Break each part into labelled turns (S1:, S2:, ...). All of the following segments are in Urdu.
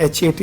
S1: H8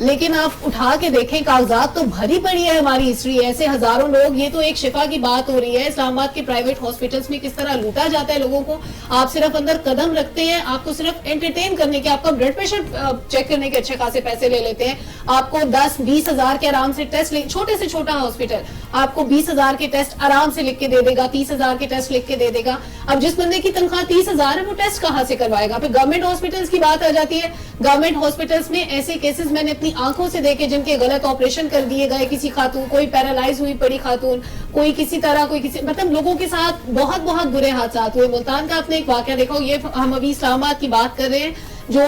S2: لیکن آپ اٹھا کے دیکھیں کاغذات تو بھری پڑی ہے ہماری ہسٹری، ایسے ہزاروں لوگ، یہ تو ایک شفا کی بات ہو رہی ہے، اسلام آباد کے پرائیویٹ ہاسپٹلس میں کس طرح لوٹا جاتا ہے لوگوں کو، آپ صرف اندر قدم رکھتے ہیں، آپ کو صرف انٹرٹین کرنے کے، آپ کا بلڈ پریشر چیک کرنے کے اچھے خاصے پیسے لے لیتے ہیں، آپ کو 10-20 ہزار کے آرام سے ٹیسٹ، چھوٹے سے چھوٹا ہاسپٹل آپ کو 20 ہزار کے ٹیسٹ آرام سے لکھ کے دے دے گا، 30 ہزار کے ٹیسٹ لکھ کے دے دے گا. اب جس بندے کی تنخواہ 30 ہزار ہے وہ ٹیسٹ کہاں سے کروائے گا؟ پھر گورنمنٹ ہاسپٹلس کی بات آ جاتی ہے، گورنمنٹ ہاسپٹلس میں ایسے کیسز میں نے اپنی آنکھوں سے دیکھے جن کے غلط آپریشن کر دیے گئے، کسی خاتون، کوئی پیرالائز ہوئی پڑی خاتون، کوئی کسی طرح، کوئی کسی، مطلب لوگوں کے ساتھ بہت بہت برے حادثات ہوئے. ملتان کا آپ نے ایک واقعہ دیکھا ہو، یہ ہم ابھی اسلام آباد کی بات کر رہے ہیں جو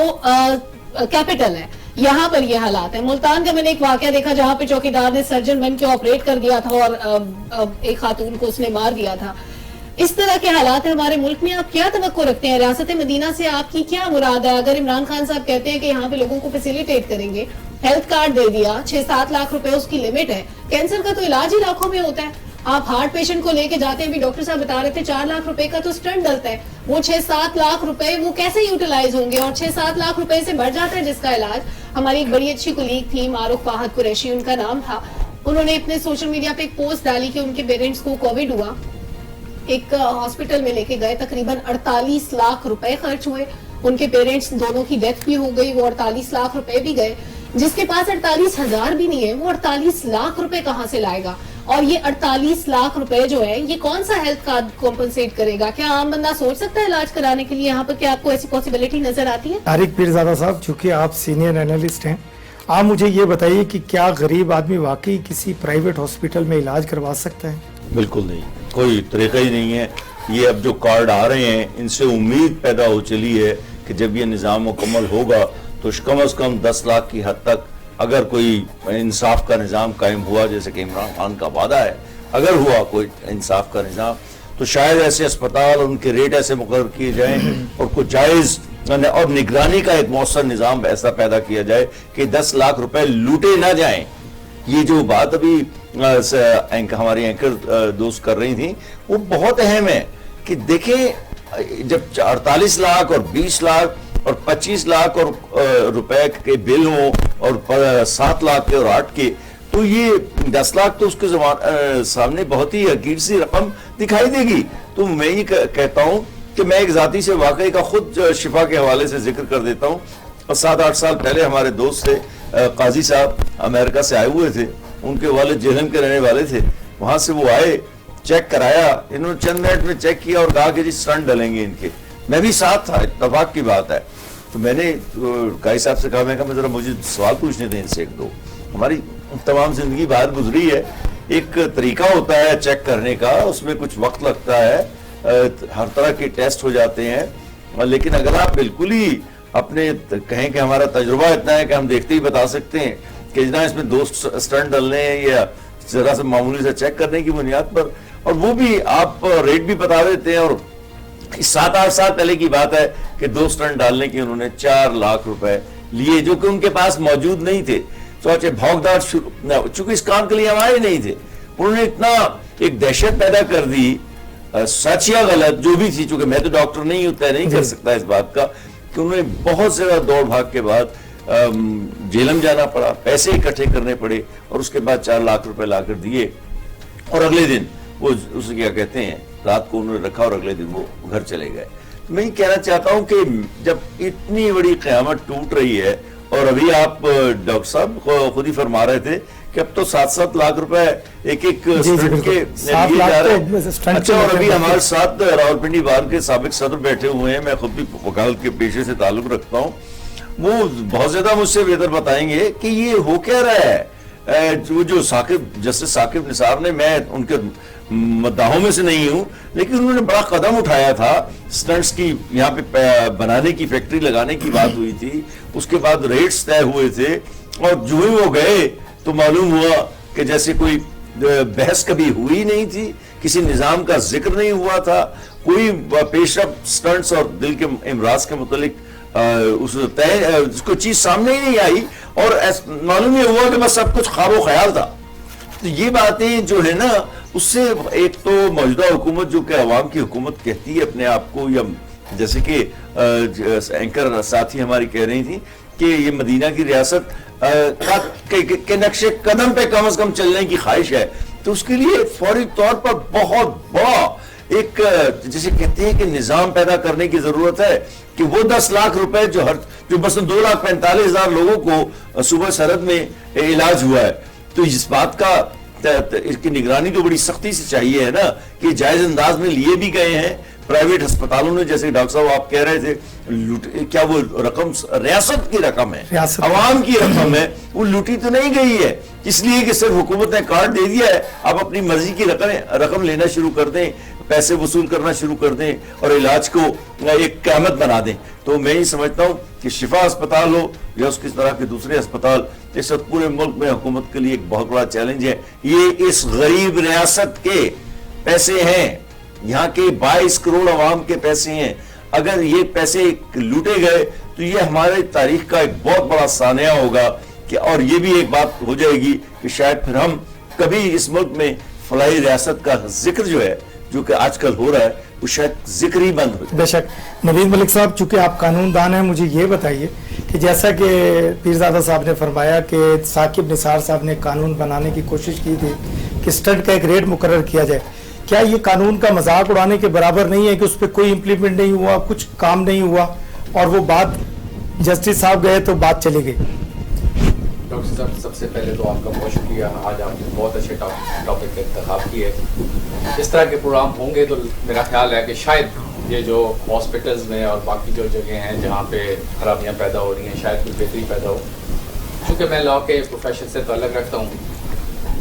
S2: کیپٹل ہے، یہاں پر یہ حالات ہیں. ملتان کا میں نے ایک واقعہ دیکھا جہاں پہ چوکیدار نے سرجن بن کے آپریٹ کر دیا تھا اور ایک خاتون کو اس نے مار دیا تھا. اس طرح کے حالات ہیں ہمارے ملک میں. آپ کیا توقع رکھتے ہیں ریاست مدینہ سے؟ آپ کی کیا مراد ہے؟ اگر عمران خان صاحب کہتے ہیں کہ یہاں پہ لوگوں کو فیسیلیٹیٹ کریں گے، ہیلتھ کارڈ دے دیا، 6-7 لاکھ روپے اس کی لمٹ ہے، کینسر کا تو علاج ہی لاکھوں میں ہوتا ہے. آپ ہارٹ پیشنٹ کو لے کے جاتے ہیں، بھی ڈاکٹر صاحب بتا رہے تھے 4 لاکھ روپے کا تو اسٹنٹ ڈلتا ہے، وہ 6-7 لاکھ روپے وہ کیسے یوٹیلائز ہوں گے؟ اور 6-7 لاکھ روپے سے بڑھ جاتا ہے جس کا علاج. ہماری ایک بڑی اچھی کولیگ تھی معروف فاحد قریشی ان کا نام تھا، انہوں نے اپنے سوشل میڈیا پہ ایک پوسٹ ڈالی کہ ان کے پیرنٹس کو کووڈ ہوا، ایک ہاسپٹل میں لے کے گئے، تقریباً 48 لاکھ روپے خرچ ہوئے، ان کے پیرنٹس دونوں کی ڈیتھ بھی ہو گئی، وہ 48 لاکھ روپے بھی گئے. جس کے پاس 48 ہزار بھی نہیں ہے وہ 48 لاکھ روپے کہاں سے لائے گا؟ اور یہ 48 لاکھ روپے جو ہے یہ کون سا ہیلتھ کارڈ کمپنسیٹ کرے گا؟ کیا عام بندہ سوچ سکتا ہے علاج کرانے کے لیے یہاں پر؟ کیا آپ کو ایسی پاسبلٹی نظر آتی ہے؟
S1: طارق پیرزادہ صاحب، چونکہ آپ سینئر اینالسٹ ہیں، آپ مجھے یہ بتائیے کہ کیا غریب آدمی واقعی کسی پرائیویٹ ہاسپٹل میں علاج کروا سکتا ہے؟
S3: بالکل نہیں، کوئی طریقہ ہی نہیں ہے. یہ اب جو کارڈ آ رہے ہیں ان سے امید پیدا ہو چلی ہے کہ جب یہ نظام مکمل ہوگا تو کم از کم 10 لاکھ کی حد تک اگر کوئی انصاف کا نظام قائم ہوا، جیسے کہ عمران خان کا وعدہ ہے، اگر ہوا کوئی انصاف کا نظام تو شاید ایسے اسپتال، ان کے ریٹ ایسے مقرر کیے جائیں اور کچھ جائز اور نگرانی کا ایک مؤثر نظام ایسا پیدا کیا جائے کہ 10 لاکھ روپے لوٹے نہ جائیں. یہ جو بات ابھی ہماری اینکر دوست کر رہی تھیں وہ بہت اہم ہے کہ دیکھیں جب 48 لاکھ اور 20 لاکھ اور 25 لاکھ اور روپے کے بل ہوں اور 7 لاکھ کے اور 8 کے، تو یہ 10 لاکھ تو اس کے سامنے بہت ہی حقیر سی رقم دکھائی دے گی. تو میں یہ کہتا ہوں کہ میں ایک ذاتی سے واقعے کا خود شفا کے حوالے سے ذکر کر دیتا ہوں. 7-8 سال پہلے ہمارے دوست تھے قاضی صاحب، امریکہ سے آئے ہوئے تھے، ان کے والد جہلم کے رہنے والے تھے. وہاں سے وہ آئے، چیک کرایا، انہوں نے چند منٹ میں چیک کیا اور کہا کہ جی اسٹنٹ ڈلیں گے ان کے. میں بھی ساتھ تھا، اتفاق کی بات ہے. تو میں نے قاضی صاحب سے کہا، میں کہا ذرا مجھے سوال پوچھنے دیں ان سے ایک دو. ہماری تمام زندگی باہر گزری ہے، ایک طریقہ ہوتا ہے چیک کرنے کا، اس میں کچھ وقت لگتا ہے، ہر طرح کے ٹیسٹ ہو جاتے ہیں، لیکن اگر آپ بالکل ہی اپنے کہیں کہ ہمارا تجربہ اتنا ہے کہ ہم دیکھتے ہی بتا سکتے ہیں کہ جناب اس میں 2 اسٹنٹ ڈلنے ہیں یا ذرا سے معمولی سے چیک کرنے کی بنیاد پر، اور وہ بھی آپ ریٹ بھی بتا دیتے ہیں. اور 7-8 سال پہلے کی بات ہے کہ 2 اسٹنٹ ڈالنے کی انہوں نے 4 لاکھ روپے لیے جو کہ ان کے پاس موجود نہیں تھے. سوچے بھوکدار چونکہ اس کام کے لیے ہمارے نہیں تھے، انہوں نے اتنا ایک دہشت پیدا کر دی، سچ یا غلط جو بھی تھی، چونکہ میں تو ڈاکٹر نہیں ہوں، طے نہیں کر سکتا اس بات کا، کہ انہوں نے بہت زیادہ دوڑ بھاگ کے بعد جیلم جانا پڑا، پیسے اکٹھے کرنے پڑے اور اس کے بعد 4 لاکھ روپے لا کر دیے. اور اگلے دن وہ اسے کیا کہتے ہیں، رات کو انہوں نے رکھا اور اگلے دن وہ گھر چلے گئے. میں یہ کہنا چاہتا ہوں کہ جب اتنی بڑی قیامت ٹوٹ رہی ہے، اور ابھی آپ ڈاکٹر صاحب خود ہی فرما رہے تھے کہ اب تو 7-7 لاکھ روپے ایک اسٹنٹ کے لیے جا رہے ہیں. اچھا، اور ابھی ہمارے ساتھ راولپنڈی بار کے سابق صدر بیٹھے ہوئے ہیں، میں خود بھی وکالت کے پیشے سے تعلق رکھتا ہوں، وہ بہت زیادہ مجھ سے بہتر بتائیں گے کہ یہ ہو کیا رہا ہے. جو جسٹس ثاقب نثار نے، میں ان کے مداحوں میں سے نہیں ہوں، لیکن انہوں نے بڑا قدم اٹھایا تھا. سٹنٹس کی یہاں پہ بنانے کی فیکٹری لگانے کی بات ہوئی تھی، اس کے بعد ریٹس طے ہوئے تھے، اور جو ہی وہ گئے تو معلوم ہوا کہ جیسے کوئی بحث کبھی ہوئی نہیں تھی، کسی نظام کا ذکر نہیں ہوا تھا، کوئی پیش رفت سٹنٹس اور دل کے امراض کے متعلق اس کو چیز سامنے ہی نہیں آئی، اور معلوم یہ ہوا کہ بس سب کچھ خواب و خیال تھا. تو یہ باتیں جو ہے نا، اس سے ایک تو موجودہ حکومت جو کہ عوام کی حکومت کہتی ہے اپنے آپ کو، یا جیسے کہ اینکر ساتھی ہماری کہہ رہی تھی کہ یہ مدینہ کی ریاست کے نقش قدم پہ کم از کم چلنے کی خواہش ہے تو اس کے لیے فوری طور پر بہت بڑا ایک جسے کہتے ہیں کہ نظام پیدا کرنے کی ضرورت ہے کہ وہ 10 لاکھ روپے جو مثلا 2,45,000 لوگوں کو صوبہ سرحد میں علاج ہوا ہے تو اس بات کا اس کی نگرانی تو بڑی سختی سے چاہیے ہے نا کہ جائز انداز میں لیے بھی گئے ہیں پرائیویٹ ہسپتالوں نے جیسے ڈاکٹر صاحب آپ کہہ رہے تھے کیا وہ رقم ریاست کی رقم ہے عوام کی رقم ہے وہ لوٹی تو نہیں گئی ہے اس لیے کہ صرف حکومت نے کارڈ دے دیا ہے آپ اپنی مرضی کی رقم لینا شروع کر دیں پیسے وصول کرنا شروع کر دیں اور علاج کو ایک قیمت بنا دیں تو میں ہی سمجھتا ہوں کہ شفا اسپتال ہو یا اس کی طرح کے دوسرے اسپتال اس وقت پورے ملک میں حکومت کے لیے ایک بہت بڑا چیلنج ہے یہ اس غریب ریاست کے پیسے ہیں یہاں کے 22 کروڑ عوام کے پیسے ہیں اگر یہ پیسے لوٹے گئے تو یہ ہمارے تاریخ کا ایک بہت بڑا سانحہ ہوگا کہ اور یہ بھی ایک بات ہو جائے گی کہ شاید پھر ہم کبھی اس ملک میں فلاحی ریاست کا ذکر جو ہے جو کہ آج کل ہو رہا ہے وہ شاید ذکر ہی بند ہو جائے.
S1: بے شک نوید ملک صاحب چونکہ آپ قانون دان ہیں مجھے یہ بتائیے کہ جیسا کہ پیرزادہ صاحب نے فرمایا کہ ثاقب نثار صاحب نے قانون بنانے کی کوشش کی تھی کہ اسٹنٹ کا ایک ریٹ مقرر کیا جائے کیا یہ قانون کا مذاق اڑانے کے برابر نہیں ہے کہ اس پہ کوئی امپلیمنٹ نہیں ہوا کچھ کام نہیں ہوا اور وہ بات جسٹس صاحب گئے تو بات چلی گئی.
S4: ڈاکٹر صاحب سب سے پہلے تو آپ کا بہت شکریہ آج آپ نے بہت اچھے ٹاپک کا انتخاب کی ہے اس طرح کے پروگرام ہوں گے تو میرا خیال ہے کہ شاید یہ جو ہاسپٹلز میں اور باقی جو جگہیں ہیں جہاں پہ خرابیاں پیدا ہو رہی ہیں شاید کوئی بہتری پیدا ہو چونکہ میں لاء کے پروفیشن سے تعلق رکھتا ہوں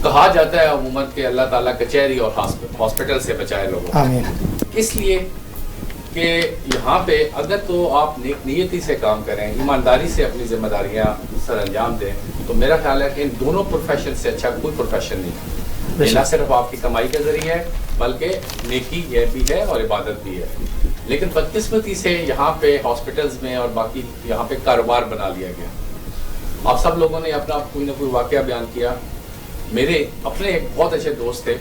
S4: کہا جاتا ہے عموماً کہ اللہ تعالیٰ کچہری اور ہاسپٹل سے بچائے لوگوں اس لیے کہ یہاں پہ اگر تو آپ نیک نیتی سے کام کریں ایمانداری سے اپنی ذمہ داریاں سر انجام دیں تو میرا خیال ہے کہ ان دونوں پروفیشن سے اچھا کوئی پروفیشن نہیں یہ نہ صرف آپ کی کمائی کا ذریعہ ہے بلکہ نیکی یہ بھی ہے اور عبادت بھی ہے لیکن بدقسمتی سے یہاں پہ ہاسپٹلز میں اور باقی یہاں پہ کاروبار بنا لیا گیا. آپ سب لوگوں نے اپنا کوئی نہ کوئی واقعہ بیان کیا میرے اپنے ایک بہت اچھے دوست تھے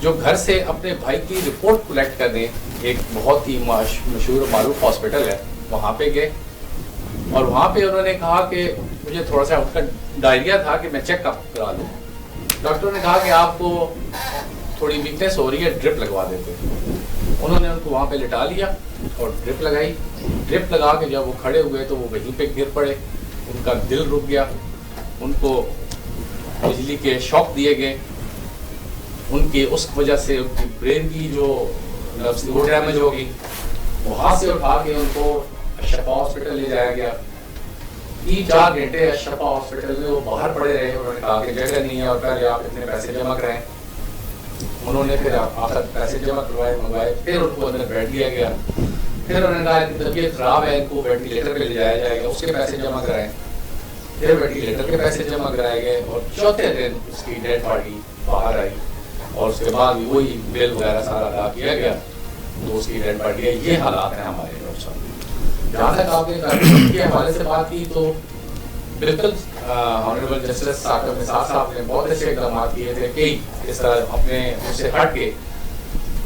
S4: جو گھر سے اپنے بھائی کی رپورٹ کلیکٹ کرنے ایک بہت ہی مشہور و معروف ہاسپٹل ہے وہاں پہ گئے اور وہاں پہ انہوں نے کہا کہ مجھے تھوڑا سا اس کا ڈائریا تھا کہ میں چیک اپ کرا لوں ڈاکٹر نے کہا کہ آپ کو تھوڑی ویکنیس ہو رہی ہے ڈرپ لگوا دیتے انہوں نے ان کو وہاں پہ لٹا لیا اور ڈرپ لگائی ڈرپ لگا کے جب وہ کھڑے ہوئے تو وہ وہیں پہ گر پڑے ان کا دل رک گیا ان کو بجلی کے شاک دیے گئے ان کی اس وجہ سے ان کی برین کی جو وہ ڈیمیج ہوگی وہاں سے اٹھا کے ان کو اشفا ہاسپٹل لے جایا گیا 3-4 گھنٹے اشفا ہاسپٹل میں وہ باہر پڑے رہے انہوں نے کہا کہ جگہ نہیں ہے اور پہلے آپ اتنے پیسے جمع کرائیں انہوں نے پھر آخر پیسے جمع کروائے منگوائے پھر ان کو اندر بیٹھ دیا گیا پھر انہوں نے کہا کہ طبیعت خراب ہے ان کو وینٹیلیٹر پہ لے جایا جائے گا اس کے پیسے جمع کرائیں پھر وینٹیلیٹر کے پیسے جمع کرائے گئے اور چوتھے دن اس کی ڈیڈ باڈی باہر آئی اور اس کے بعد وہی بل وغیرہ سارا ادا کیا گیا تو اس کی ڈیڈ باڈی ہے. یہ حالات ہیں ہمارے ڈاکٹر صاحب. جہاں تک آپ نے کے حوالے سے بات کی تو بالکل آنریبل جسٹس ثاقب نثار صاحب نے بہت اچھے اقدامات کیے تھے کئی اس طرح اپنے اس سے ہٹ کے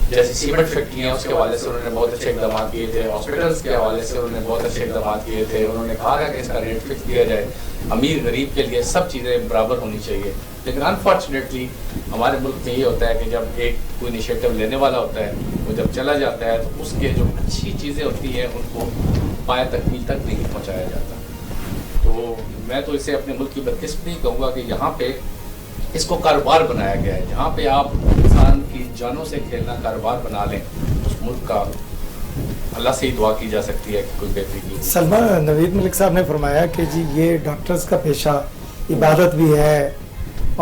S4: جیسے سیمنٹ فیکٹری ہیں اس کے حوالے سے انہوں نے بہت اچھے اقدامات کیے تھے ہاسپٹلس کے حوالے سے انہوں نے بہت اچھے اقدامات کیے تھے انہوں نے کہا کہ اس کا ریٹ فکس کیا جائے امیر غریب کے لیے سب چیزیں برابر ہونی چاہیے لیکن انفارچونیٹلی ہمارے ملک میں یہ ہوتا ہے کہ جب ایک کوئی انیشیٹو لینے والا ہوتا ہے وہ جب چلا جاتا ہے تو اس کے جو اچھی چیزیں ہوتی ہیں ان کو پایہ تکمیل تک نہیں پہنچایا جاتا. تو میں تو اسے اپنے ملک کی بدقسمتی کہوں گا کہ یہاں پہ اس کو کاروبار بنایا گیا ہے جہاں پہ آپ انسان کی جانوں سے کھیلنا کاروبار بنا لیں اس ملک کا اللہ سے ہی دعا کی جا سکتی ہے کہ کوئی بہتری کی.
S1: سلمہ نوید ملک صاحب نے فرمایا کہ جی یہ ڈاکٹرز کا پیشہ عبادت بھی ہے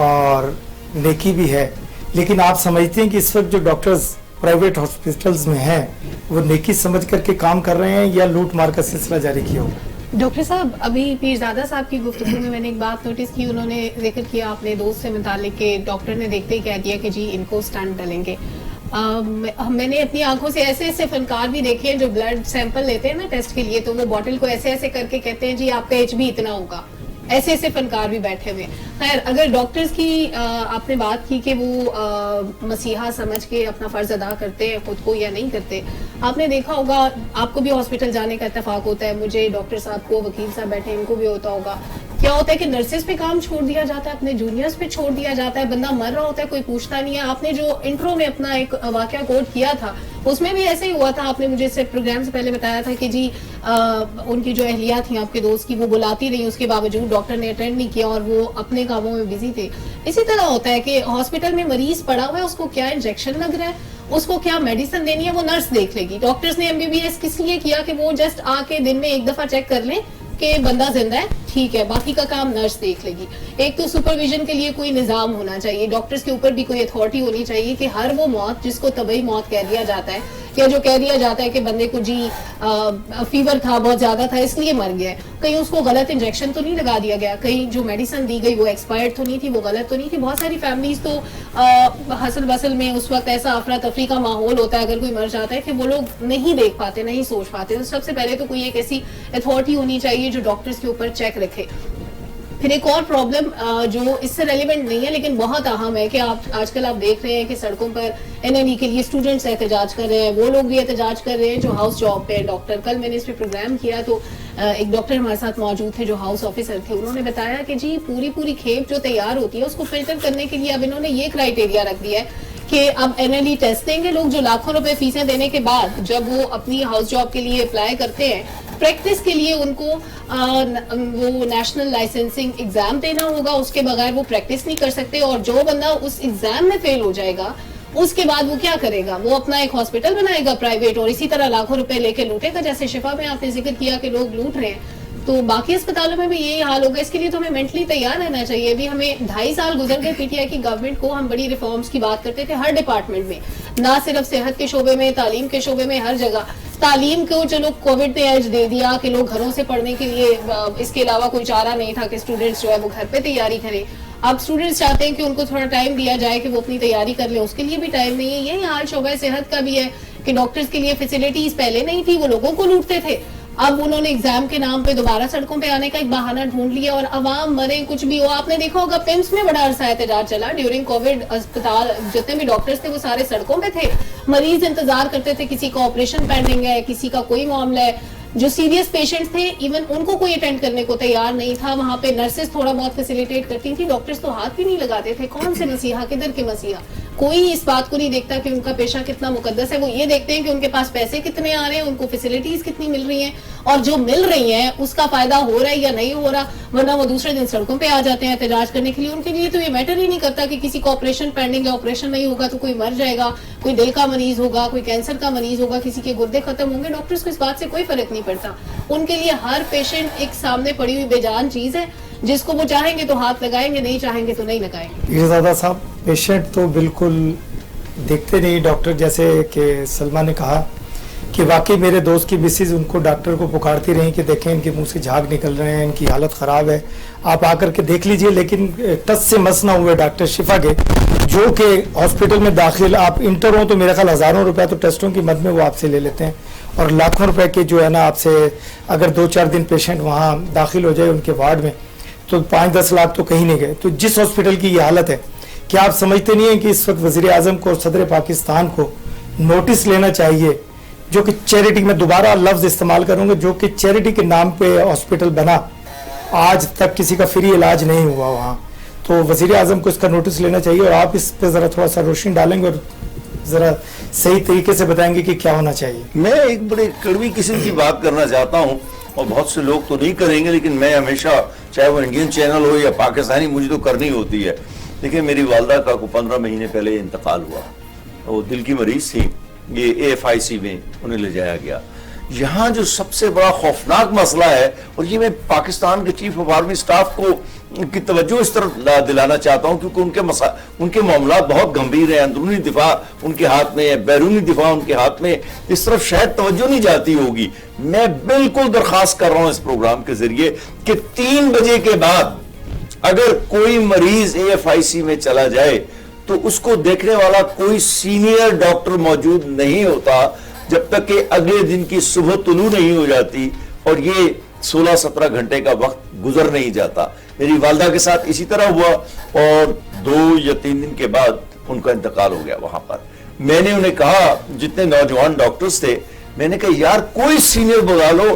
S1: اور نیکی بھی ہے لیکن آپ سمجھتے ہیں کہ اس وقت جو ڈاکٹرز پرائیویٹ ہاسپٹلز میں ہیں وہ نیکی سمجھ کر کے کام کر رہے ہیں یا لوٹ مار کا سلسلہ جاری کیا ہوگا؟
S2: ڈاکٹر صاحب ابھی پیرزادہ صاحب کی گفتگو میں نے ایک بات نوٹس کی انہوں نے ذکر کیا اپنے دوست سے متعلق کہ ڈاکٹر نے دیکھتے ہی کہہ دیا کہ جی ان کو اسٹنٹ ڈلیں گے. میں نے اپنی آنکھوں سے ایسے ایسے فنکار بھی دیکھے ہیں جو بلڈ سیمپل لیتے ہیں نا ٹیسٹ کے لیے تو وہ بوٹل کو ایسے ایسے کر کے کہتے ہیں جی آپ کا ایچ بی اتنا ہوگا ایسے ایسے فنکار بھی بیٹھے ہوئے. خیر اگر ڈاکٹرز کی آپ نے بات کی کہ وہ مسیحا سمجھ کے اپنا فرض ادا کرتے ہیں خود کو یا نہیں کرتے آپ نے دیکھا ہوگا آپ کو بھی ہاسپٹل جانے کا اتفاق ہوتا ہے مجھے ڈاکٹر صاحب کو وکیل صاحب بیٹھے ان کو بھی ہوتا ہوگا کیا ہوتا ہے کہ نرسز پہ کام چھوڑ دیا جاتا ہے, اپنے جونیئرز پہ چھوڑ دیا جاتا ہے, بندہ مر رہا ہوتا ہے کوئی پوچھتا نہیں ہے. آپ نے جو انٹرو میں اپنا ایک واقعہ کوٹ کیا تھا اس میں بھی ایسے ہی ہوا تھا, آپ نے مجھے اس پروگرام سے پہلے بتایا تھا کہ جی ان کی جو اہلیہ تھیں آپ کے دوست کی وہ بلاتی رہی, اس کے باوجود ڈاکٹر نے اٹینڈ نہیں کیا اور وہ اپنے کاموں میں بزی تھے. اسی طرح ہوتا ہے کہ ہاسپٹل میں مریض پڑا ہوا ہے, اس کو کیا انجیکشن لگ رہا ہے, اس کو کیا میڈیسن دینی ہے, وہ نرس دیکھ لے گی. ڈاکٹرز نے MBBS کس لیے کیا کہ وہ جسٹ آ کے دن میں ایک دفعہ چیک کر لیں کہ بندہ زندہ ہے, ٹھیک ہے, باقی کا کام نرس دیکھ لے گی. ایک تو سپرویژن کے لیے کوئی نظام ہونا چاہیے, ڈاکٹرز کے اوپر بھی کوئی اتھارٹی ہونی چاہیے کہ ہر وہ موت جس کو طبعی موت کہہ دیا جاتا ہے یا جو کہہ دیا جاتا ہے کہ بندے کو جی فیور تھا, بہت زیادہ تھا اس لیے مر گیا ہے, کہیں اس کو غلط انجیکشن تو نہیں لگا دیا گیا, کہیں جو میڈیسن دی گئی وہ ایکسپائرڈ تو نہیں تھی, وہ غلط تو نہیں تھی. بہت ساری فیملیز تو حسل بسل میں اس وقت ایسا افراتفری کا ماحول ہوتا ہے اگر کوئی مر جاتا ہے کہ وہ لوگ نہیں دیکھ پاتے, نہیں سوچ پاتے. تو سب سے پہلے تو کوئی ایک ایسی اتھارٹی ہونی چاہیے جو ڈاکٹرز کے اوپر چیک رکھے. پھر ایک اور پرابلم جو اس سے ریلیونٹ نہیں ہے لیکن بہت اہم ہے کہ آج کل آپ دیکھ رہے ہیں کہ سڑکوں پر NNE کے لیے اسٹوڈنٹس احتجاج کر رہے ہیں, وہ لوگ بھی احتجاج کر رہے ہیں جو ہاؤس جاب پہ ڈاکٹر. کل میں نے اس پہ پروگرام کیا تو ایک ڈاکٹر ہمارے ساتھ موجود تھے جو ہاؤس آفیسر تھے, انہوں نے بتایا کہ جی پوری کھیپ جو تیار ہوتی ہے اس کو فلٹر کرنے کے لیے اب انہوں نے یہ کرائٹیریا رکھ دیا ہے کہ اب NLE ٹیسٹ دیں گے لوگ جو لاکھوں روپے فیسیں دینے کے بعد جب وہ اپنی ہاؤس جاب کے لیے اپلائی کرتے ہیں, پریکٹس کے لیے ان کو وہ نیشنل لائسنسنگ ایگزام دینا ہوگا, اس کے بغیر وہ پریکٹس نہیں کر سکتے. اور جو بندہ اس ایگزام میں فیل ہو جائے گا اس کے بعد وہ کیا کرے گا, وہ اپنا ایک ہاسپٹل بنائے گا پرائیویٹ اور اسی طرح لاکھوں روپے لے کے لوٹے گا. جیسے شفا میں آپ نے ذکر کیا کہ لوگ لوٹ رہے ہیں, تو باقی اسپتالوں میں بھی یہی حال ہوگا. اس کے لیے تو ہمیں مینٹلی تیار رہنا چاہیے. ابھی ہمیں 2.5 سال گزر گئے PTI کی گورنمنٹ کو, ہم بڑی ریفارمز کی بات کرتے تھے ہر ڈپارٹمنٹ میں, نہ صرف صحت کے شعبے میں, تعلیم کے شعبے میں, ہر جگہ. تعلیم کو چلو کووڈ نے ایج دے دیا کہ لوگ گھروں سے پڑھنے کے لیے, اس کے علاوہ کوئی چارہ نہیں تھا کہ اسٹوڈنٹس جو ہے وہ گھر پہ تیاری کریں. اب اسٹوڈنٹس چاہتے ہیں کہ ان کو تھوڑا ٹائم دیا جائے کہ وہ اپنی تیاری کر لیں, اس کے لیے بھی ٹائم نہیں ہے. یہی حال شعبہ صحت کا بھی ہے کہ ڈاکٹرز کے لیے فیسلٹیز پہلے نہیں تھی, وہ لوگوں کو لوٹتے تھے. اب انہوں نے ایگزام کے نام پہ دوبارہ سڑکوں پہ آنے کا ایک بہانہ ڈھونڈ لیا اور عوام مرے کچھ بھی ہو. آپ نے دیکھا ہوگا پمس میں بڑا عرصہ احتجاج چلا ڈیورنگ کووڈ, اسپتال جتنے بھی ڈاکٹرز تھے وہ سارے سڑکوں پہ تھے, مریض انتظار کرتے تھے, کسی کا آپریشن پینڈنگ ہے, کسی کا کوئی معاملہ ہے. جو سیریس پیشنٹس تھے ایون ان کو کوئی اٹینڈ کرنے کو تیار نہیں تھا, وہاں پہ نرسز تھوڑا بہت فیسیلیٹیٹ کرتی تھی, ڈاکٹرز تو ہاتھ بھی نہیں لگاتے تھے. کون سے مسیحا, کدھر کے مسیحا, کوئی اس بات کو نہیں دیکھتا کہ ان کا پیشہ کتنا مقدس ہے. وہ یہ دیکھتے ہیں کہ ان کے پاس پیسے کتنے آ رہے ہیں, ان کو فیسیلیٹیز کتنی مل رہی ہیں, اور جو مل رہی ہیں اس کا فائدہ ہو رہا ہے یا نہیں ہو رہا, ورنہ وہ دوسرے دن سڑکوں پہ آ جاتے ہیں احتجاج کرنے کے لیے. ان کے لیے تو یہ میٹر ہی نہیں کرتا کہ کسی کو آپریشن پینڈنگ ہے, آپریشن نہیں ہوگا تو کوئی مر جائے گا, کوئی دل کا مریض ہوگا, کوئی کینسر کا مریض ہوگا, کسی کے گردے ختم ہوں گے. ڈاکٹرز کو اس بات سے کوئی فرق نہیں پڑتا. ان کے لیے ہر پیشنٹ ایک سامنے پڑی ہوئی بے جان چیز ہے, جس کو وہ چاہیں گے تو ہاتھ لگائیں گے, نہیں چاہیں گے تو نہیں لگائیں گے.
S1: یہ زیادہ صاحب پیشنٹ تو بالکل دیکھتے نہیں ڈاکٹر, جیسے کہ سلمہ نے کہا کہ واقعی میرے دوست کی مسز ان کو ڈاکٹر کو پکارتی رہیں کہ دیکھیں ان کے منہ سے جھاگ نکل رہے ہیں, ان کی حالت خراب ہے, آپ آ کر کے دیکھ لیجئے. لیکن ٹس سے مس نہ ہوئے ڈاکٹر شفا کے, جو کہ ہاسپٹل میں داخل آپ انٹر ہوں تو میرے خیال ہزاروں روپے تو ٹیسٹوں کی مد میں وہ آپ سے لے لیتے ہیں, اور لاکھوں روپے کے جو ہے نا آپ سے اگر 2-4 دن پیشنٹ وہاں داخل ہو جائے ان کے وارڈ میں تو 5-10 لاکھ تو کہیں نہیں گئے. تو جس ہاسپٹل کی یہ حالت ہے, کیا آپ سمجھتے نہیں ہیں کہ اس وقت وزیر اعظم کو اور صدر پاکستان کو نوٹس لینا چاہیے, جو کہ چیریٹی, میں دوبارہ لفظ استعمال کروں گا, جو کہ چیریٹی کے نام پہ ہاسپٹل بنا, آج تک کسی کا فری علاج نہیں ہوا وہاں. تو وزیر اعظم کو اس کا نوٹس لینا چاہیے, اور آپ اس پہ ذرا تھوڑا سا روشنی ڈالیں گے اور ذرا صحیح طریقے سے بتائیں گے کہ کیا ہونا چاہیے.
S3: میں ایک بڑے کڑوی قسم کی بات کرنا چاہتا ہوں, اور بہت سے لوگ تو نہیں کریں گے, لیکن میں ہمیشہ چاہے وہ انڈین چینل ہو یا پاکستانی, مجھے تو کرنی ہوتی ہے. دیکھیں میری والدہ کا کو 15 مہینے پہلے انتقال ہوا, وہ دل کی مریض تھی, یہ AFIC میں انہیں لے جایا گیا. یہاں جو سب سے بڑا خوفناک مسئلہ ہے, اور یہ میں پاکستان کے چیف آف آرمی سٹاف کو کی توجہ اس طرف دلانا چاہتا ہوں, کیونکہ ان کے معاملات بہت گمبھیر ہیں, اندرونی دفاع ان کے ہاتھ میں ہے, بیرونی دفاع ان کے ہاتھ میں, اس طرف شاید توجہ نہیں جاتی ہوگی. میں بالکل درخواست کر رہا ہوں اس پروگرام کے ذریعے کہ 3 بجے کے بعد اگر کوئی مریض AFIC میں چلا جائے تو اس کو دیکھنے والا کوئی سینئر ڈاکٹر موجود نہیں ہوتا جب تک کہ اگلے دن کی صبح طلوع نہیں ہو جاتی اور یہ 16-17 گھنٹے کا وقت گزر نہیں جاتا. میری والدہ کے ساتھ اسی طرح ہوا, اور 2 یا 3 دن کے بعد ان کا انتقال ہو گیا وہاں پر. میں نے انہیں کہا, جتنے نوجوان ڈاکٹرز تھے, میں نے کہا یار کوئی سینئر بلا لو,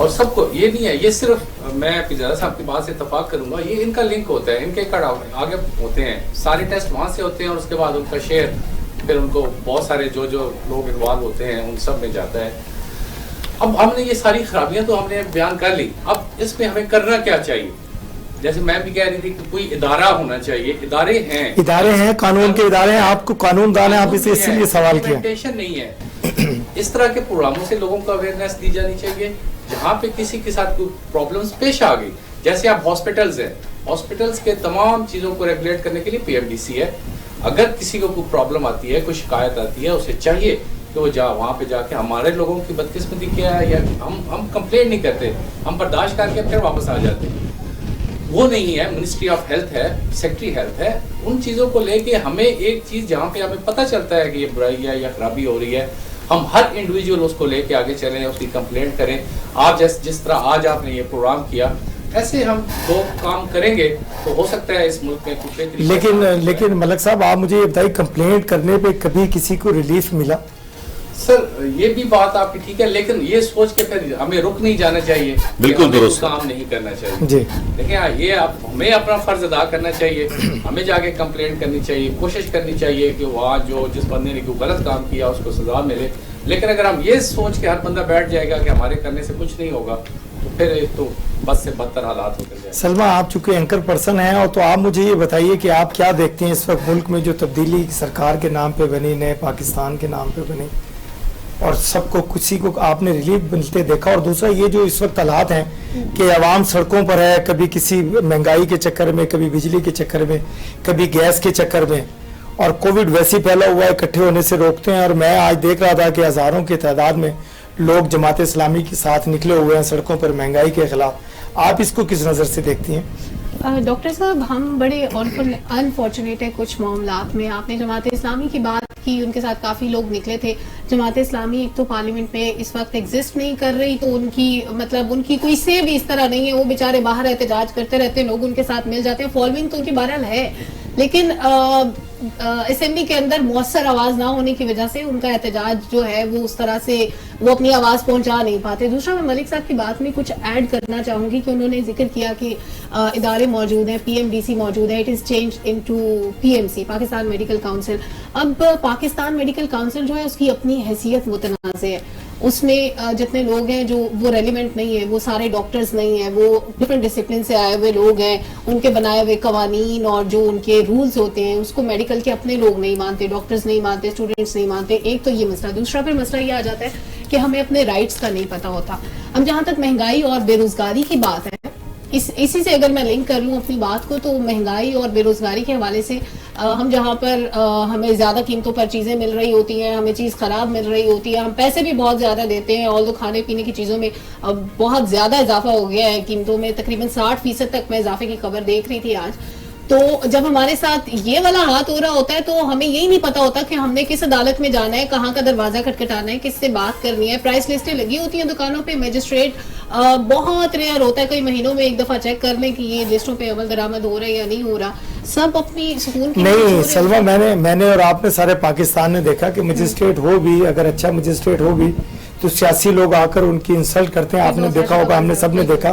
S4: اور سب کو یہ نہیں ہے, یہ صرف میں پیزارا صاحب کی بات سے اتفاق کروں گا, یہ ان کا لنک ہوتا ہے, ان کے آگے ہوتے ہیں سارے ٹیسٹ وہاں سے ہوتے ہیں, اور اس کے بعد ان کا شیئر پھر ان کو بہت سارے جو لوگ انوالو ہوتے ہیں ان سب میں جاتا ہے. اب ہم نے یہ ساری خرابیاں تو ہم نے بیان کر لی, اب اس میں ہمیں کرنا کیا چاہیے؟ جیسے میں بھی کہہ رہی تھی کہ کوئی ادارہ ہونا چاہیے, ادارے ہیں
S1: قانون کے ادارے ہیں, آپ کو قانون دان ہے, آپ اسے اسی لیے سوال کیا.
S4: امپلیمنٹیشن نہیں ہے. اس طرح کے پروگراموں سے لوگوں کو اویئرنیس دی جانی چاہیے. جہاں پہ کسی کے ساتھ کوئی پرابلمس پیش آ گئی, جیسے آپ ہاسپٹلز ہیں, ہاسپٹلز کے تمام چیزوں کو ریگولیٹ کرنے کے لیے PMDC ہے. اگر کسی کو کوئی پرابلم آتی ہے, کوئی شکایت آتی ہے, اسے چاہیے کہ وہ وہاں پہ جا کے ہمارے لوگوں کی بدقسمتی کیا ہے, یا ہم کمپلین نہیں کرتے, ہم برداشت کر کے پھر واپس آ جاتے ہیں. وہ نہیں ہے. منسٹری آف ہیلتھ ہے, سیکٹری ہیلتھ ہے, ان چیزوں کو لے کے ہمیں ایک چیز جہاں پہ ہمیں پتہ چلتا ہے کہ یہ برائی ہے یا خرابی ہو رہی ہے, ہم ہر انڈیویجول اس کو لے کے آگے چلیں, اس کی کمپلینٹ کریں. آپ جس طرح آج آپ نے یہ پروگرام کیا, ایسے ہم دو کام کریں گے تو ہو سکتا ہے اس ملک میں کچھ بہتری.
S1: لیکن ملک صاحب آپ مجھے یہ بتائیے, کمپلینٹ کرنے پہ کبھی کسی کو ریلیف ملا؟
S4: سر یہ بھی بات آپ کی ٹھیک ہے, لیکن یہ سوچ کے پھر ہمیں رک نہیں جانا چاہیے,
S3: بالکل درست
S4: کام نہیں کرنا چاہیے
S1: جی.
S4: لیکن یہ ہمیں اپنا فرض ادا کرنا چاہیے, ہمیں جا کے کمپلینٹ کرنی چاہیے, کوشش کرنی چاہیے کہ وہاں جس بندے نے کوئی غلط کام کیا اس کو سزا ملے. لیکن اگر ہم یہ سوچ کے ہر بندہ بیٹھ جائے گا کہ ہمارے کرنے سے کچھ نہیں ہوگا, تو پھر تو بد سے بدتر حالات ہوتے جائیں.
S1: سلمہ, آپ چونکہ اینکر پرسن ہیں, اور تو آپ مجھے یہ بتائیے کہ آپ کیا دیکھتے ہیں اس وقت ملک میں جو تبدیلی سرکار کے نام پہ بنی, نئے پاکستان کے نام پہ بنی, اور سب کو کسی کو آپ نے ریلیف ملتے دیکھا, اور دوسرا یہ جو اس وقت حالات ہیں کہ عوام سڑکوں پر ہے, کبھی کسی مہنگائی کے چکر میں, کبھی بجلی کے چکر میں, کبھی گیس کے چکر میں, اور کووڈ ویسے پھیلا ہوا ہے, اکٹھے ہونے سے روکتے ہیں. اور میں آج دیکھ رہا تھا کہ ہزاروں کی تعداد میں لوگ جماعت اسلامی کے ساتھ نکلے ہوئے ہیں سڑکوں پر مہنگائی کے خلاف. آپ اس کو کس نظر سے دیکھتی ہیں؟
S2: ڈاکٹر صاحب, ہم بڑے انفارچونیٹ ہیں کچھ معاملات میں. آپ نے جماعت اسلامی کی بات کی, ان کے ساتھ کافی لوگ نکلے تھے. جماعت اسلامی ایک تو پارلیمنٹ میں اس وقت ایگزسٹ نہیں کر رہی, تو ان کی کوئی سے بھی اس طرح نہیں ہے. وہ بیچارے باہر احتجاج کرتے رہتے ہیں, لوگ ان کے ساتھ مل جاتے ہیں, فالوئنگ تو ان کی بہرحال ہے, لیکن اسمبلی کے اندر مؤثر آواز نہ ہونے کی وجہ سے ان کا احتجاج جو ہے وہ اس طرح سے وہ اپنی آواز پہنچا نہیں پاتے. دوسرا, میں ملک صاحب کی بات میں کچھ ایڈ کرنا چاہوں گی کہ انہوں نے ذکر کیا کہ ادارے موجود ہیں, PMDC موجود ہے, it is change into PMC, Pakistan medical council. اب پاکستان میڈیکل کاؤنسل جو ہے اس کی اپنی حیثیت متنازع ہے. اس میں جتنے لوگ ہیں جو وہ ریلیونٹ نہیں ہے, وہ سارے ڈاکٹرز نہیں ہیں, وہ ڈفرینٹ ڈسپلن سے آئے ہوئے لوگ ہیں. ان کے بنائے ہوئے قوانین اور جو ان کے رولز ہوتے ہیں اس کو میڈیکل کے اپنے لوگ نہیں مانتے, ڈاکٹرز نہیں مانتے, اسٹوڈنٹس نہیں مانتے. ایک تو یہ مسئلہ. دوسرا پھر مسئلہ یہ آ جاتا ہے کہ ہمیں اپنے رائٹس کا نہیں پتہ ہوتا. اب جہاں تک مہنگائی اور بے روزگاری کی بات ہے, اسی سے اگر میں لنک کر لوں اپنی بات کو, تو مہنگائی اور بے روزگاری کے حوالے سے ہم جہاں پر ہمیں زیادہ قیمتوں پر چیزیں مل رہی ہوتی ہیں, ہمیں چیز خراب مل رہی ہوتی ہے, ہم پیسے بھی بہت زیادہ دیتے ہیں, اور کھانے پینے کی چیزوں میں بہت زیادہ اضافہ ہو گیا ہے قیمتوں میں, تقریباً 60% تک میں اضافے کی خبر دیکھ رہی تھی آج. تو جب ہمارے ساتھ یہ والا ہاتھ ہو رہا ہوتا ہے تو ہمیں یہی نہیں پتا ہوتا کہ ہم نے کس عدالت میں جانا ہے, کہاں کا دروازہ کھٹکھٹانا ہے, کس سے بات کرنی ہے. پرائس لسٹیں لگی ہوتی ہیں دکانوں پہ, میجسٹریٹ بہت ریئر ہوتا ہے کئی مہینوں میں ایک دفعہ چیک کر لیں کہ یہ لسٹوں پہ عمل درآمد ہو رہا ہے یا نہیں ہو رہا. سب اپنی سکون کی
S1: نہیں سلمہ, میں نے اور آپ نے سارے پاکستان نے دیکھا کہ مجسٹریٹ ہو بھی, اگر اچھا مجسٹریٹ ہو بھی, تو سیاسی لوگ آ کر ان کی انسلٹ کرتے ہیں. آپ نے دیکھا ہوگا, ہم نے سب نے دیکھا,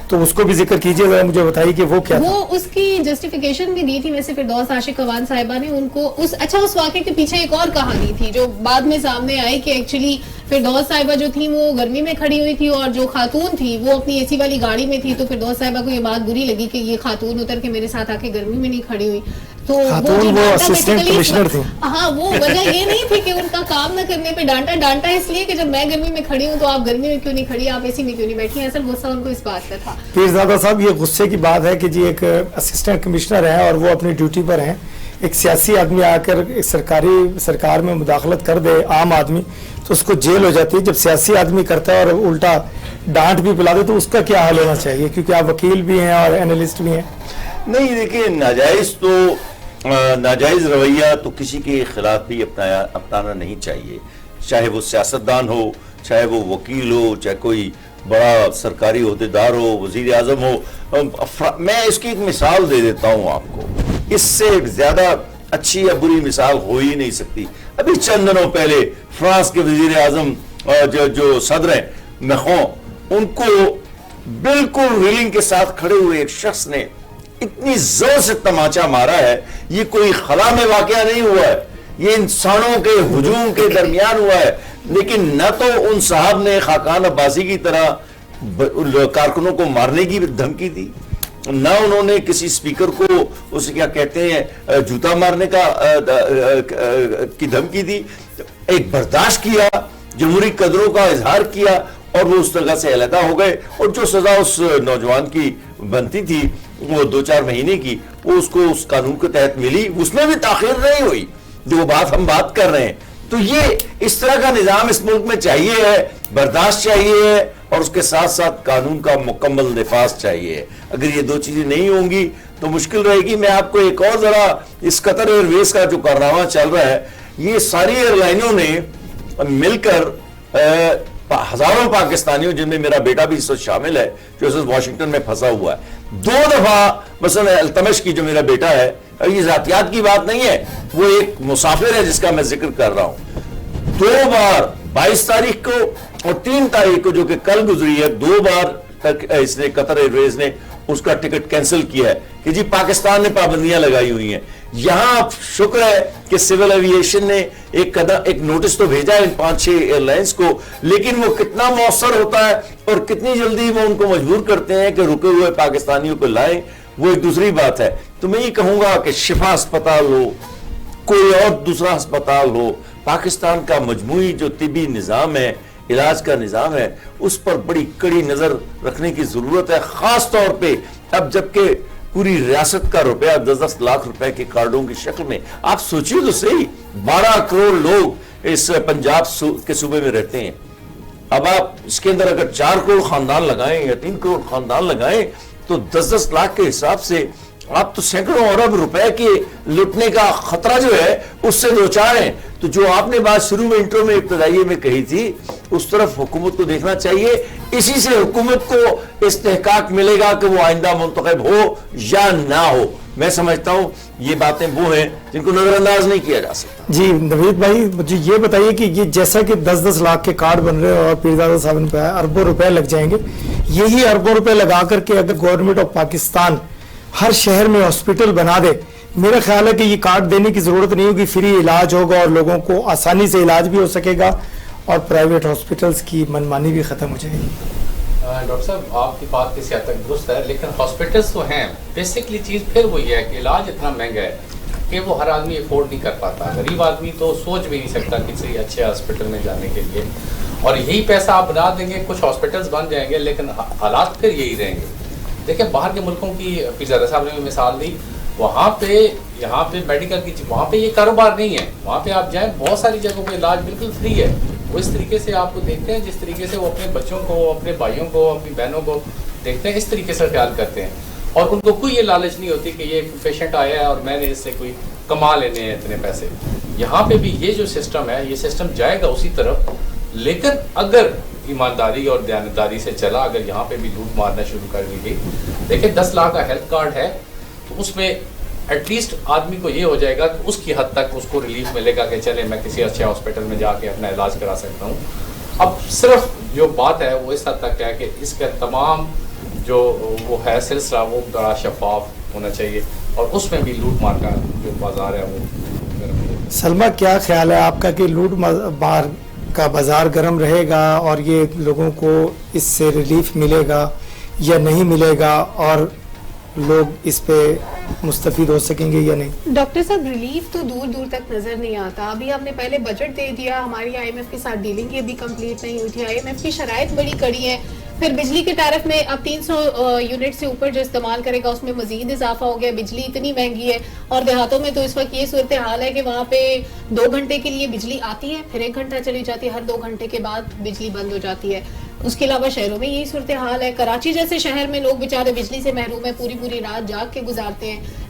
S1: تو اس کو بھی ذکر کیجیے ذرا, مجھے بتائیے کہ وہ کیا تھا.
S2: وہ اس کی جسٹیفیکیشن بھی دی تھی ویسے فردوس عاشق خوان صاحبہ نے ان کو. اس واقعے کے پیچھے ایک اور کہانی تھی جو بعد میں سامنے آئی کہ ایکچولی فردوس صاحبہ جو تھی وہ گرمی میں کھڑی ہوئی تھی, اور جو خاتون تھی وہ اپنی AC والی گاڑی میں تھی. تو فردوس صاحبہ کو یہ بات بری لگی کہ یہ خاتون اتر کے میرے ساتھ آ کے گرمی میں نہیں کھڑی ہوئی. تو
S1: وہ اسسٹنٹ کمشنر تھے.
S2: ہاں, وہ وجہ یہ نہیں تھی کہ ان کا کام نہ کرنے پہ ڈانٹا اس لیے کہ جب میں گرمی میں کھڑی ہوں تو آپ گرمی میں کیوں نہیں کھڑی, آپ AC میں کیوں نہیں بیٹھی. اصل غصہ ان کو اس بات کا تھا.
S1: پیرزادہ صاحب, یہ غصے کی بات ہے کہ جی ایک اسسٹنٹ کمشنر ہے اور وہ اپنی ڈیوٹی پر ہیں, ایک سیاسی آدمی آ کر سرکار میں مداخلت کر دے, عام آدمی, تو اس کو جیل ہو جاتی ہے. جب سیاسی آدمی کرتا ہے اور الٹا ڈانٹ بھی پلا دے تو اس کا کیا حل ہونا چاہیے, کیونکہ آپ وکیل بھی ہیں اور اینالسٹ بھی ہیں.
S3: نہیں دیکھیے, ناجائز رویہ تو کسی کے خلاف بھی اپنانا نہیں چاہیے, چاہے وہ سیاستدان ہو, چاہے وہ وکیل ہو, چاہے کوئی بڑا سرکاری عہدیدار ہو, وزیر اعظم ہو. میں اس کی ایک مثال دے دیتا ہوں آپ کو, اس سے زیادہ اچھی یا بری مثال ہو ہی نہیں سکتی. ابھی چند دنوں پہلے فرانس کے وزیر اعظم جو صدر ہیں میکرون, ان کو بالکل ریلنگ کے ساتھ کھڑے ہوئے ایک شخص نے اتنی زور سے تماچا مارا ہے. یہ کوئی خلا میں واقعہ نہیں ہوا ہے, یہ انسانوں کے ہجوم کے درمیان ہوا ہے. لیکن نہ تو ان صاحب نے خاقان عباسی کی طرح کارکنوں کو مارنے کی دھمکی دی, نہ انہوں نے کسی سپیکر کو اسے کیا کہتے ہیں جوتا مارنے کی دھمکی دی. ایک برداشت کیا, جمہوری قدروں کا اظہار کیا, اور وہ اس جگہ سے علیحدہ ہو گئے. اور جو سزا اس نوجوان کی بنتی تھی وہ 2-4 مہینے کی, وہ اس کو اس قانون کے تحت ملی, اس میں بھی تاخیر نہیں ہوئی. جو بات ہم بات کر رہے ہیں, تو یہ اس طرح کا نظام اس ملک میں چاہیے ہے, برداشت چاہیے ہے, اور اس کے ساتھ ساتھ قانون کا مکمل نفاذ چاہیے ہے. اگر یہ 2 چیزیں نہیں ہوں گی تو مشکل رہے گی. میں آپ کو ایک اور ذرا اس قطر ایئر ویز کا جو کارنامہ چل رہا ہے, یہ ساری ایئر لائنوں نے مل کر ہزاروں پاکستانیوں, جن میں میرا بیٹا بھی اس وقت شامل ہے جو اس وقت واشنگٹن میں پھنسا ہوا ہے, 2 دفعہ مثلا التمش کی جو میرا بیٹا ہے, یہ ذاتیات کی بات نہیں ہے, وہ ایک مسافر ہے جس کا میں ذکر کر رہا ہوں, 2 بار 22 تاریخ کو اور 3 تاریخ کو جو کہ کل گزری ہے, 2 بار تک اس نے قطر ایئر ویز نے اس کا ٹکٹ کینسل کیا ہے کہ جی پاکستان نے پابندیاں لگائی ہوئی ہیں. یہاں شکر ہے کہ سول ایویشن نے ایک نوٹس تو بھیجا ہے ان 5-6 ایئر لائنز کو, لیکن وہ کتنا مؤثر ہوتا ہے اور کتنی جلدی وہ ان کو مجبور کرتے ہیں کہ رکے ہوئے پاکستانیوں کو لائیں, وہ ایک دوسری بات ہے. تو میں یہ کہوں گا کہ شفا اسپتال ہو, کوئی اور دوسرا اسپتال ہو, پاکستان کا مجموعی جو طبی نظام ہے, علاج کا نظام ہے, اس پر بڑی کڑی نظر رکھنے کی ضرورت ہے. خاص طور پہ اب جبکہ پوری ریاست کا روپیہ 10-10 لاکھ روپے کے کارڈوں کی شکل میں, آپ سوچیے تو صحیح, 12 کروڑ لوگ اس پنجاب کے صوبے میں رہتے ہیں. اب آپ اس کے اندر اگر 4 کروڑ خاندان لگائیں یا 3 کروڑ خاندان لگائیں تو 10-10 لاکھ کے حساب سے آپ تو سینکڑوں ارب روپے کے لٹنے کا خطرہ جو ہے اس سے دوچار ہیں. تو جو آپ نے بات شروع میں انٹرو میں ابتدائیے میں کہی تھی, اس طرف حکومت کو دیکھنا چاہیے. اسی سے حکومت کو استحقاق ملے گا کہ وہ آئندہ منتخب ہو یا نہ ہو. میں سمجھتا ہوں یہ باتیں وہ ہیں جن کو نظر انداز نہیں کیا جا سکتا.
S1: جی نوید بھائی, مجھے یہ بتائیے کہ یہ جیسا کہ 10-10 لاکھ کے کارڈ بن رہے ہیں اور پیرزادہ صاحب نے کہا اربوں روپے لگ جائیں گے, یہی اربوں روپے لگا کر کے اگر گورنمنٹ آف پاکستان ہر شہر میں ہاسپٹل بنا دے, میرا خیال ہے کہ یہ کارڈ دینے کی ضرورت نہیں ہوگی, فری علاج ہوگا اور لوگوں کو آسانی سے علاج بھی ہو سکے گا اور پرائیویٹ ہاسپٹلز کی منمانی بھی ختم ہو جائے گی.
S4: ڈاکٹر صاحب آپ کی بات کسی حد تک درست ہے, لیکن ہاسپٹلس تو ہیں, بیسکلی چیز پھر وہی ہے کہ علاج اتنا مہنگا ہے کہ وہ ہر آدمی افورڈ نہیں کر پاتا. غریب آدمی تو سوچ بھی نہیں سکتا کسی اچھے ہاسپٹل میں جانے کے لیے, اور یہی پیسہ آپ بنا دیں گے, کچھ ہاسپٹلس بن جائیں گے, لیکن حالات پھر یہی رہیں گے. دیکھیں باہر کے ملکوں کی پیرزادہ صاحب نے بھی مثال دی, وہاں پہ یہاں پہ میڈیکل کی وہاں پہ یہ کاروبار نہیں ہے. وہاں پہ آپ جائیں, بہت ساری جگہوں پہ علاج بالکل فری ہے. وہ اس طریقے سے آپ کو دیکھتے ہیں جس طریقے سے وہ اپنے بچوں کو, اپنے بھائیوں کو, اپنی بہنوں کو دیکھتے ہیں, اس طریقے سے خیال کرتے ہیں. اور ان کو کوئی یہ لالچ نہیں ہوتی کہ یہ پیشنٹ آیا ہے اور میں نے اس سے کوئی کما لینے ہیں اتنے پیسے. یہاں پہ بھی یہ جو سسٹم ہے, یہ سسٹم جائے گا اسی طرف, لیکن اگر ایمانداری اور دیانتداری سے چلا, اگر یہاں پہ بھی لوٹ مارنا شروع کر دی گئی. دیکھیں 10 لاکھ کا ہیلتھ کارڈ ہے تو اس میں ایٹ لیسٹ آدمی کو یہ ہو جائے گا کہ اس کی حد تک اس کو ریلیف ملے گا کہ چلے میں کسی اچھے ہاسپٹل میں جا کے اپنا علاج کرا سکتا ہوں. اب صرف جو بات ہے وہ اس حد تک ہے کہ اس کا تمام جو وہ ہے سلسلہ وہ بڑا شفاف ہونا چاہیے, اور اس میں بھی لوٹ مار کا جو بازار ہے وہ.
S1: سلمہ کیا خیال ہے آپ کا کہ لوٹ مار کا بازار گرم رہے گا اور یہ لوگوں کو اس سے ریلیف ملے گا یا نہیں ملے گا, اور لوگ اس پہ مستفید ہو سکیں گے یا نہیں؟
S2: ڈاکٹر صاحب ریلیف تو دور دور تک نظر نہیں آتا. ابھی آپ نے پہلے بجٹ دے دیا, ہماری آئی ایم ایف کے ساتھ ڈیلنگ کی ابھی کمپلیٹ نہیں ہوئی تھی. آئی ایم ایف کی شرائط بڑی کڑی ہیں. پھر بجلی کے ٹیرف میں اب 300 یونٹ سے اوپر جو استعمال کرے گا اس میں مزید اضافہ ہو گیا. بجلی اتنی مہنگی ہے, اور دیہاتوں میں تو اس وقت یہ صورتحال ہے کہ وہاں پہ 2 گھنٹے کے لیے بجلی آتی ہے, پھر 1 گھنٹہ چلی جاتی ہے, ہر 2 گھنٹے کے بعد بجلی بند ہو جاتی ہے. اس کے علاوہ شہروں میں یہی صورتحال ہے. کراچی جیسے شہر میں لوگ بیچارے بجلی سے محروم ہیں, پوری رات جاگ کے گزارتے ہیں.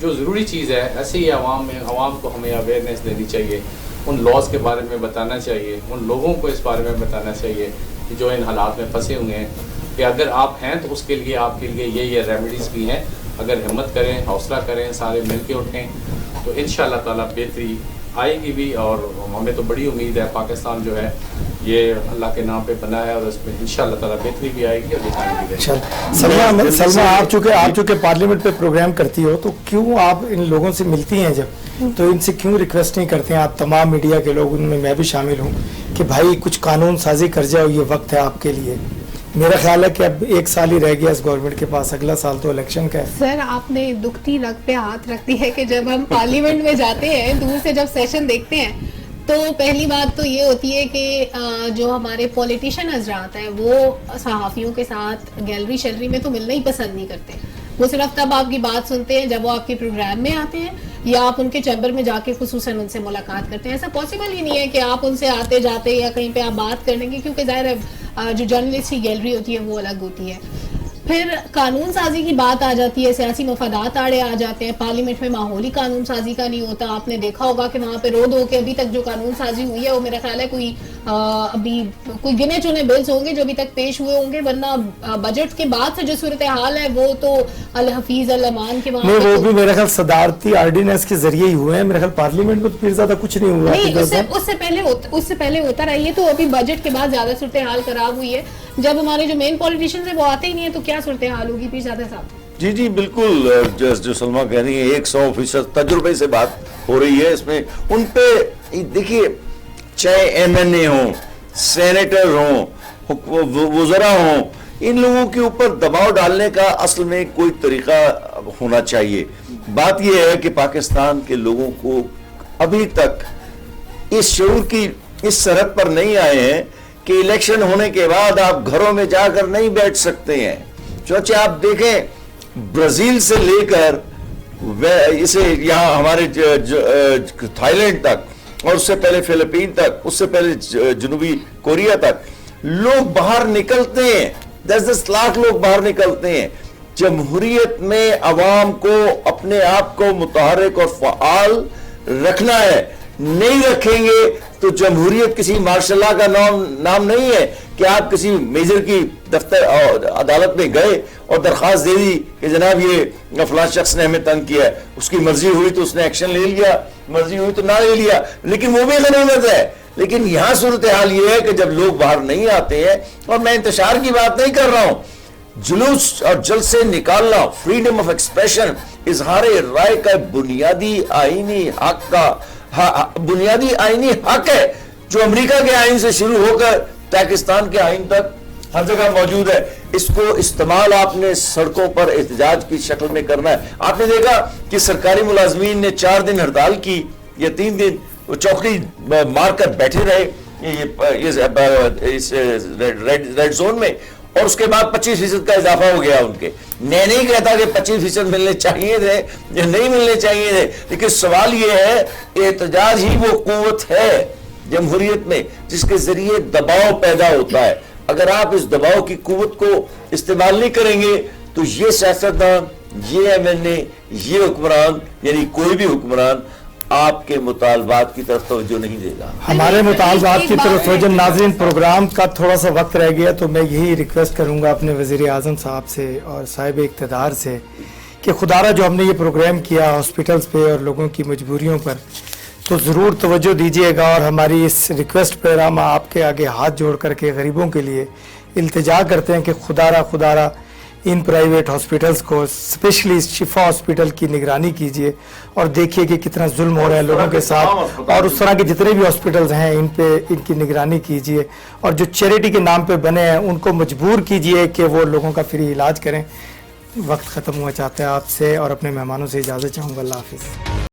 S4: جو ضروری چیز ہے ایسے ہی عوام کو ہمیں اویئرنیس دینی چاہیے، ان لاز کے بارے میں بتانا چاہیے، ان لوگوں کو اس بارے میں بتانا چاہیے کہ جو ان حالات میں پھنسے ہوئے ہیں، کہ اگر آپ ہیں تو اس کے لیے آپ کے لیے یہ ریمیڈیز بھی ہیں، اگر ہمت کریں، حوصلہ کریں، سارے مل کے اٹھیں تو انشاءاللہ تعالیٰ بہتری آئے گی بھی. اور ہمیں تو بڑی امید ہے، پاکستان جو ہے یہ اللہ کے نام پہ بنا ہے اور اس میں انشاءاللہ تعالیٰ بہتری بھی آئے گی اور دکھائیں گی.
S1: سلمہ آپ چونکہ پارلیمنٹ پہ پروگرام کرتی ہو تو کیوں آپ ان لوگوں سے ملتی ہیں جب تو ان سے کیوں ریکویسٹ نہیں کرتے ہیں آپ تمام میڈیا کے لوگ، ان میں بھی شامل ہوں، کہ بھائی کچھ قانون سازی کر جاؤ، یہ وقت ہے آپ کے لیے. میرا خیال ہے کہ اب 1 سال ہی رہ گیا اس گورنمنٹ کے پاس، اگلا سال تو الیکشن کا ہے.
S2: سر آپ نے دکھتی رگ پہ ہاتھ رکھتی ہے کہ جب ہم پارلیمنٹ میں جاتے ہیں دور سے جب سیشن دیکھتے ہیں تو پہلی بات تو یہ ہوتی ہے کہ جو ہمارے پولیٹیشین حضرات ہیں وہ صحافیوں کے ساتھ گیلری شیلری میں تو ملنا ہی پسند نہیں کرتے. وہ صرف تب آپ کی بات سنتے ہیں جب وہ آپ کے پروگرام میں آتے ہیں یا آپ ان کے چیمبر میں جا کے خصوصاً ان سے ملاقات کرتے ہیں. ایسا پاسبل ہی نہیں ہے کہ آپ ان سے آتے جاتے یا کہیں پہ آپ بات کر لیں گے، کیونکہ ظاہر ہے جو جرنلسٹ کی گیلری ہوتی ہے وہ الگ ہوتی ہے. پھر قانون سازی کی بات آ جاتی ہے، سیاسی مفادات آڑے آ جاتے ہیں. پارلیمنٹ میں ماحولی قانون سازی کا نہیں ہوتا. آپ نے دیکھا ہوگا کہ وہاں پہ رو کے ابھی تک جو قانون سازی ہوئی ہے وہ میرا خیال ہے ابھی کوئی گنے چنے بلز ہوں گے جو ابھی تک پیش ہوئے ہوں گے، ورنہ بجٹ کے بعد سے جو صورتحال ہے وہ تو الحفیظ الامان کے وہاں
S1: وہ بھی میرا خیال صدارتی آرڈیننس کے ذریعے ہی ہوئے ہیں. میرا خیال پارلیمنٹ میں تو پھر زیادہ کچھ نہیں ہوا.
S2: نہیں، اس سے پہلے ہوتا رہی ہے. تو ابھی بجٹ کے بعد زیادہ صورتحال خراب ہوئی ہے. جب ہمارے جو مین پولیٹیشینز ہیں وہ آتے ہی نہیں ہیں تو کیا صورتحال ہوگی پیر زادہ صاحب؟
S3: جی بالکل، جو سلمہ کہہ رہی ہیں 100% تجربے سے بات ہو رہی ہے. اس میں ان پہ دیکھیے، چاہے MNA ہوں، سینیٹر ہوں، وزراء ہوں، ان لوگوں کے اوپر دباؤ ڈالنے کا اصل میں کوئی طریقہ ہونا چاہیے. بات یہ ہے کہ پاکستان کے لوگوں کو ابھی تک اس شعور کی اس سرحد پر نہیں آئے ہیں کہ الیکشن ہونے کے بعد آپ گھروں میں جا کر نہیں بیٹھ سکتے ہیں. چونچہ آپ دیکھیں برازیل سے لے کر اسے یہاں ہمارے تھائی لینڈ تک، اور اس سے پہلے فلپین تک، اس سے پہلے جنوبی کوریا تک لوگ باہر نکلتے ہیں. 10-10 لاکھ لوگ باہر نکلتے ہیں. جمہوریت میں عوام کو اپنے آپ کو متحرک اور فعال رکھنا ہے. نہیں رکھیں گے تو جمہوریت کسی مارشل لا کا نام نہیں ہے کہ آپ کسی میجر کی دفتر عدالت میں گئے اور درخواست دے دی کہ جناب یہ فلاں شخص نے ہمیں تنگ کیا ہے. اس کی مرضی ہوئی تو اس نے ایکشن لے لیا، مرضی ہوئی تو نہ لے لیا، لیکن وہ بھی غنیمت ہے. لیکن یہاں صورتحال یہ ہے کہ جب لوگ باہر نہیں آتے ہیں، اور میں انتشار کی بات نہیں کر رہا ہوں، جلوس اور جلسے نکالنا، فریڈم آف ایکسپریشن، اظہار رائے کا بنیادی آئینی حق ہے جو امریکہ کے آئین سے شروع ہو کر پاکستان کے آئین تک ہر جگہ موجود ہے. اس کو استعمال آپ نے سڑکوں پر احتجاج کی شکل میں کرنا ہے. آپ نے دیکھا کہ سرکاری ملازمین نے 4 دن ہڑتال کی یا 3 دن چوکڑی مار کر بیٹھے رہے اس ریڈ زون میں، اور اس کے بعد 25% کا اضافہ ہو گیا ان کے. میں نہیں کہتا کہ 25% ملنے چاہیے تھے یا نہیں ملنے چاہیے تھے، لیکن سوال یہ ہے احتجاج ہی وہ قوت ہے جمہوریت میں جس کے ذریعے دباؤ پیدا ہوتا ہے. اگر آپ اس دباؤ کی قوت کو استعمال نہیں کریں گے تو یہ سیاستدان، یہ MNA، یہ حکمران، یعنی کوئی بھی حکمران آپ کے مطالبات کی طرف توجہ نہیں دے گا.
S1: ہمارے مطالبات کی طرف توجہ. ناظرین، پروگرام کا تھوڑا سا وقت رہ گیا تو میں یہی ریکویسٹ کروں گا اپنے وزیر اعظم صاحب سے اور صاحب اقتدار سے کہ خدا را جو ہم نے یہ پروگرام کیا ہاسپٹلز پہ اور لوگوں کی مجبوریوں پر، تو ضرور توجہ دیجیے گا. اور ہماری اس ریکویسٹ پہ ہم آپ کے آگے ہاتھ جوڑ کر کے غریبوں کے لیے التجا کرتے ہیں کہ خدا را ان پرائیویٹ ہاسپٹلز کو، اسپیشلی شفا ہاسپٹل کی نگرانی کیجئے اور دیکھیے کہ کتنا ظلم ہو رہا ہے لوگوں کے ساتھ، اور اس طرح کے جتنے بھی ہاسپٹلز ہیں ان پہ ان کی نگرانی کیجئے، اور جو چیریٹی کے نام پہ بنے ہیں ان کو مجبور کیجئے کہ وہ لوگوں کا فری علاج کریں. وقت ختم ہوا چاہتے ہیں آپ سے اور اپنے مہمانوں سے اجازت چاہوں گا. اللہ حافظ.